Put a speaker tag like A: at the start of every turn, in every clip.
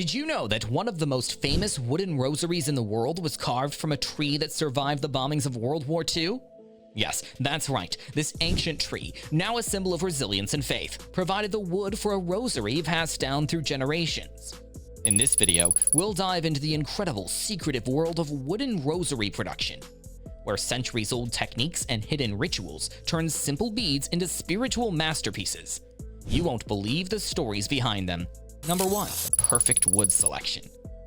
A: Did you know that one of the most famous wooden rosaries in the world was carved from a tree that survived the bombings of World War II? Yes, that's right. This ancient tree, now a symbol of resilience and faith, provided the wood for a rosary passed down through generations. In this video, we'll dive into the incredible, secretive world of wooden rosary production, where centuries-old techniques and hidden rituals turn simple beads into spiritual masterpieces. You won't believe the stories behind them. Number 1. Perfect wood selection.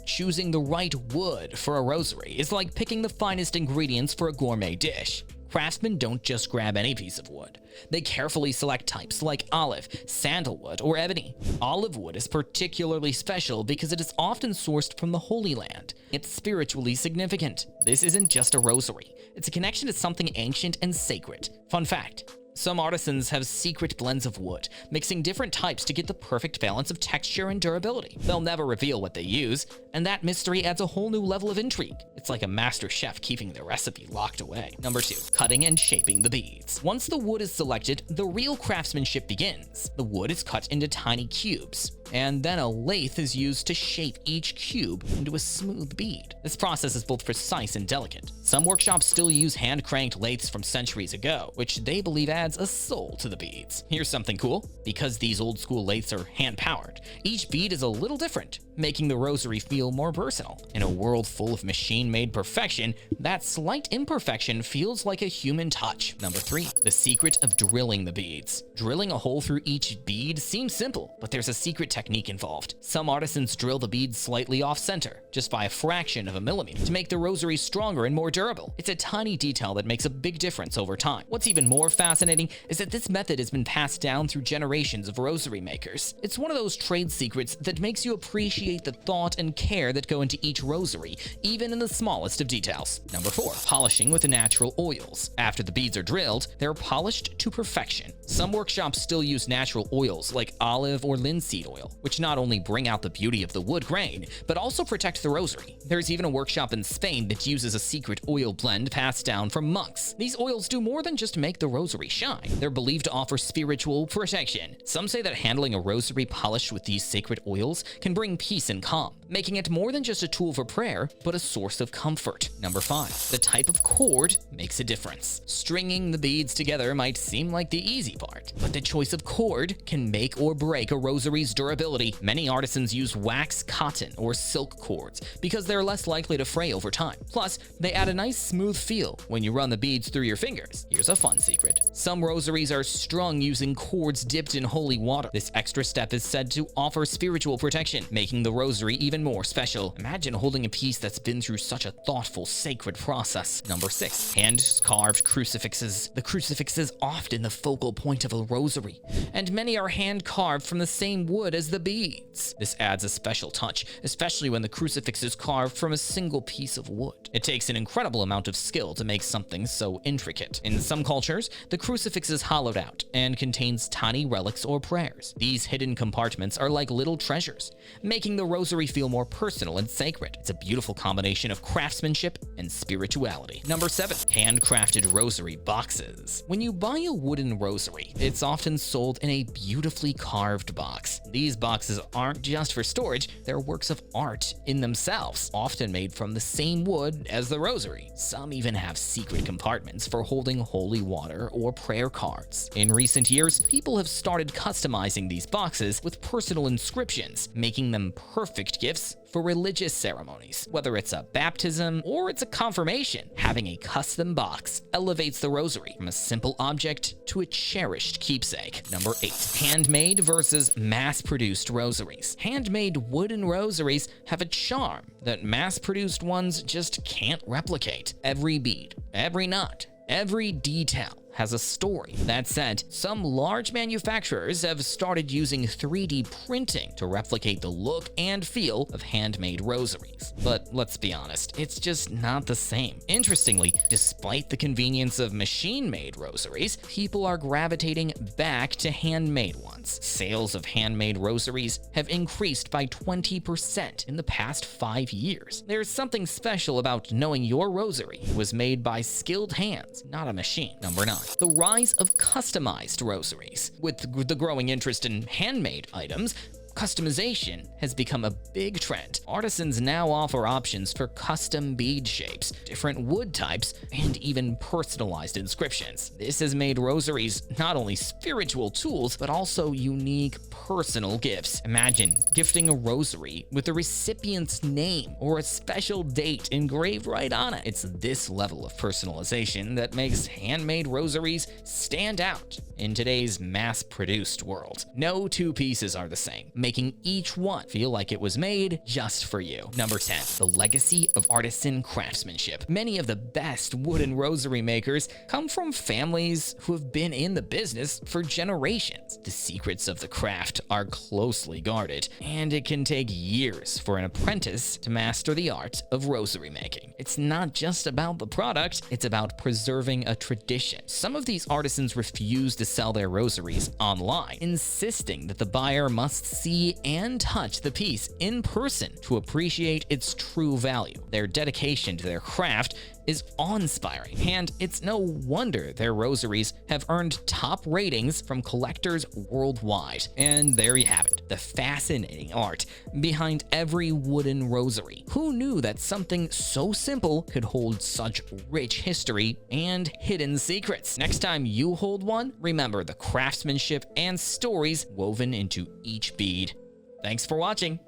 A: Choosing the right wood for a rosary is like picking the finest ingredients for a gourmet dish. Craftsmen don't just grab any piece of wood. They carefully select types like olive, sandalwood, or ebony. Olive wood is particularly special because it is often sourced from the Holy Land. It's spiritually significant. This isn't just a rosary. It's a connection to something ancient and sacred. Fun fact: some artisans have secret blends of wood, mixing different types to get the perfect balance of texture and durability. They'll never reveal what they use, and that mystery adds a whole new level of intrigue. It's like a master chef keeping their recipe locked away. Number 2. Cutting and shaping the beads. Once the wood is selected, the real craftsmanship begins. The wood is cut into tiny cubes, and then a lathe is used to shape each cube into a smooth bead. This process is both precise and delicate. Some workshops still use hand-cranked lathes from centuries ago, which they believe adds a soul to the beads. Here's something cool. Because these old-school lathes are hand-powered, each bead is a little different, making the rosary feel more personal. In a world full of machine-made perfection, that slight imperfection feels like a human touch. Number 3. The secret of drilling the beads. Drilling a hole through each bead seems simple, but there's a secret technique involved. Some artisans drill the beads slightly off-center, just by a fraction of a millimeter, to make the rosary stronger and more durable. It's a tiny detail that makes a big difference over time. What's even more fascinating is that this method has been passed down through generations of rosary makers. It's one of those trade secrets that makes you appreciate the thought and care that go into each rosary, even in the smallest of details. Number 4. Polishing with natural oils. After the beads are drilled, they're polished to perfection. Some workshops still use natural oils like olive or linseed oil, which not only bring out the beauty of the wood grain, but also protect the rosary. There's even a workshop in Spain that uses a secret oil blend passed down from monks. These oils do more than just make the rosary shine. They're believed to offer spiritual protection. Some say that handling a rosary polished with these sacred oils can bring peace and calm, making it more than just a tool for prayer, but a source of comfort. Number 5. The type of cord makes a difference. Stringing the beads together might seem like the easy part, but the choice of cord can make or break a rosary's durability. Many artisans use wax, cotton, or silk cords because they're less likely to fray over time. Plus, they add a nice smooth feel when you run the beads through your fingers. Here's a fun secret. Some rosaries are strung using cords dipped in holy water. This extra step is said to offer spiritual protection, making the rosary even more special. Imagine holding a piece that's been through such a thoughtful, sacred process. Number 6. Hand-carved crucifixes. The crucifix is often the focal point of a rosary, and many are hand-carved from the same wood as the beads. This adds a special touch, especially when the crucifix is carved from a single piece of wood. It takes an incredible amount of skill to make something so intricate. In some cultures, the crucifix is hollowed out and contains tiny relics or prayers. These hidden compartments are like little treasures, making the rosary feel more personal and sacred. It's a beautiful combination of craftsmanship and spirituality. Number 7. Handcrafted rosary boxes. When you buy a wooden rosary, it's often sold in a beautifully carved box. These boxes aren't just for storage, they're works of art in themselves, often made from the same wood as the rosary. Some even have secret compartments for holding holy water or prayer cards. In recent years, people have started customizing these boxes with personal inscriptions, making them perfect gifts for religious ceremonies. Whether it's a baptism or it's a confirmation, having a custom box elevates the rosary from a simple object to a cherished keepsake. Number 8. Handmade versus mass-produced rosaries. Handmade wooden rosaries have a charm that mass-produced ones just can't replicate. Every bead, every knot, every detail has a story. That said, some large manufacturers have started using 3D printing to replicate the look and feel of handmade rosaries. But let's be honest, it's just not the same. Interestingly, despite the convenience of machine-made rosaries, people are gravitating back to handmade ones. Sales of handmade rosaries have increased by 20% in the past 5 years. There's something special about knowing your rosary was made by skilled hands, not a machine. Number 9. The rise of customized rosaries. With the growing interest in handmade items, Customization has become a big trend. Artisans now offer options for custom bead shapes, different wood types, and even personalized inscriptions. This has made rosaries not only spiritual tools, but also unique personal gifts. Imagine gifting a rosary with the recipient's name or a special date engraved right on it. It's this level of personalization that makes handmade rosaries stand out in today's mass-produced world. No two pieces are the same, making each one feel like it was made just for you. Number 10, the legacy of artisan craftsmanship. Many of the best wooden rosary makers come from families who have been in the business for generations. The secrets of the craft are closely guarded, and it can take years for an apprentice to master the art of rosary making. It's not just about the product, it's about preserving a tradition. Some of these artisans refuse to sell their rosaries online, insisting that the buyer must see and touch the piece in person to appreciate its true value. Their dedication to their craft is awe-inspiring, and it's no wonder their rosaries have earned top ratings from collectors worldwide. And there you have it, the fascinating art behind every wooden rosary. Who knew that something so simple could hold such rich history and hidden secrets? Next time you hold one, remember the craftsmanship and stories woven into each bead. Thanks for watching.